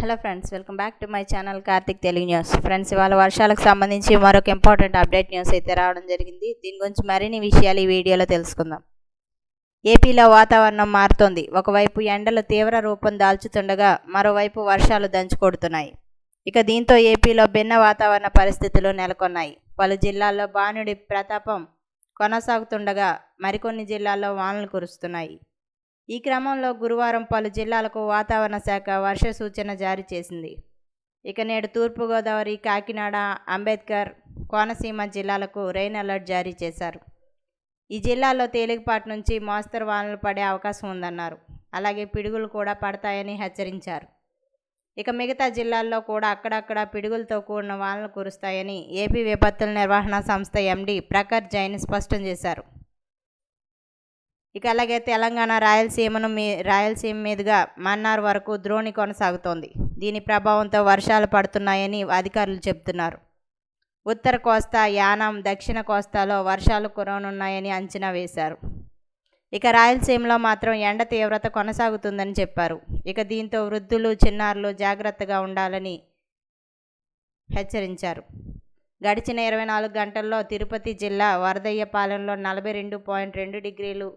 Hello friends, welcome back to my channel Karthik Telugu news. Friends, ఇవాళ వర్షాలకు సంబంధించి మరొక ఇంపార్టెంట్ అప్డేట్ న్యూస్ అయితే రావడం జరిగింది. దీని గురించి మరిన్ని విషయాలు ఈ వీడియోలో తెలుసుకుందాం. ఏపీలో వాతావరణం మారుతోంది. ఒకవైపు ఎండలు తీవ్ర రూపం దాల్చుతుండగా మరోవైపు వర్షాలు దంచుకొడుతున్నాయి. ఇక దీంతో ఏపీలో భిన్న వాతావరణ పరిస్థితులు నెలకొన్నాయి. పలు జిల్లాల్లో భానుడి ప్రతాపం కొనసాగుతుండగా మరికొన్ని జిల్లాల్లో వానలు కురుస్తున్నాయి. ఈ క్రమంలో గురువారం పలు జిల్లాలకు వాతావరణ శాఖ వర్ష సూచన జారీ చేసింది. ఇక నేడు తూర్పుగోదావరి, కాకినాడ, అంబేద్కర్, కోనసీమ జిల్లాలకు రెయిన్ అలర్ట్ జారీ చేశారు. ఈ జిల్లాల్లో తేలికపాటి నుంచి మోస్తరు వానలు పడే అవకాశం ఉందన్నారు. అలాగే పిడుగులు కూడా పడతాయని హెచ్చరించారు. ఇక మిగతా జిల్లాల్లో కూడా అక్కడక్కడ పిడుగులతో కూడిన వానలు కురుస్తాయని ఏపీ విపత్తుల నిర్వహణ సంస్థ ఎండీ ప్రఖర్ జైన్ స్పష్టం చేశారు. ఇక అలాగే తెలంగాణ, రాయలసీమ మీదుగా మన్నార్ వరకు ద్రోణి కొనసాగుతోంది. దీని ప్రభావంతో వర్షాలు పడుతున్నాయని అధికారులు చెబుతున్నారు. ఉత్తర కోస్తా, యానాం, దక్షిణ కోస్తాలో వర్షాలు కురవనున్నాయని అంచనా వేశారు. ఇక రాయలసీమలో మాత్రం ఎండ తీవ్రత కొనసాగుతుందని చెప్పారు. ఇక దీంతో వృద్ధులు, చిన్నారులు జాగ్రత్తగా ఉండాలని హెచ్చరించారు. గడిచిన 24 గంటల్లో తిరుపతి జిల్లా వరదయ్యపాలెంలో 42.2 డిగ్రీలు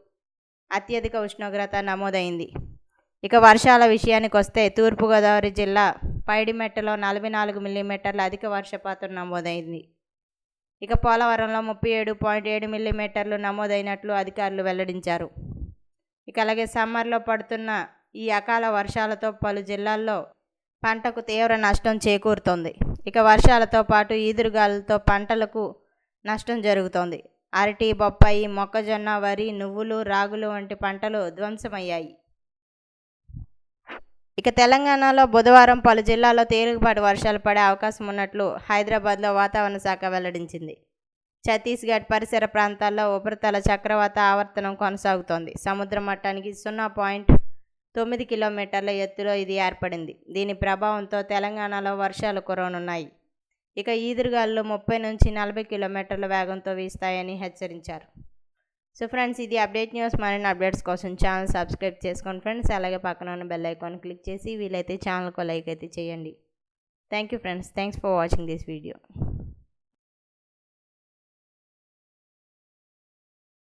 అత్యధిక ఉష్ణోగ్రత నమోదైంది. ఇక వర్షాల విషయానికి వస్తే తూర్పుగోదావరి జిల్లా పైడిమెట్టలో 44 మిల్లీమీటర్ల అధిక వర్షపాతం నమోదైంది. ఇక పోలవరంలో 37.7 మిల్లీమీటర్లు నమోదైనట్లు అధికారులు వెల్లడించారు. ఇక అలాగే సమ్మర్లో పడుతున్న ఈ అకాల వర్షాలతో పలు జిల్లాల్లో పంటకు తీవ్ర నష్టం చేకూరుతోంది. ఇక వర్షాలతో పాటు ఈదురుగాలులతో పంటలకు నష్టం జరుగుతోంది. అరటి, బొప్పాయి, మొక్కజొన్న, వరి, నువ్వులు, రాగులు వంటి పంటలు ధ్వంసమయ్యాయి. ఇక తెలంగాణలో బుధవారం పలు జిల్లాల్లో తేలికపాటి వర్షాలు పడే అవకాశం ఉన్నట్లు హైదరాబాద్లో వాతావరణ శాఖ వెల్లడించింది. ఛత్తీస్గఢ్ పరిసర ప్రాంతాల్లో ఉపరితల చక్రవాత ఆవర్తనం కొనసాగుతోంది. సముద్ర మట్టానికి 0.9 కిలోమీటర్ల ఎత్తులో ఇది ఏర్పడింది. దీని ప్రభావంతో తెలంగాణలో వర్షాలు కురవనున్నాయి. ఇక ఈదురుగాలులు 30 నుంచి 40 కిలోమీటర్ల వేగంతో వీస్తాయని హెచ్చరించారు. సో ఫ్రెండ్స్, ఇది అప్డేట్ న్యూస్. మరిన్ని అప్డేట్స్ కోసం ఛానల్ సబ్స్క్రైబ్ చేసుకోండి ఫ్రెండ్స్. అలాగే పక్కన ఉన్న బెల్ ఐకాన్ క్లిక్ చేసి వీలైతే ఛానల్కు లైక్ అయితే చేయండి. Thank you friends. Thanks for watching this video.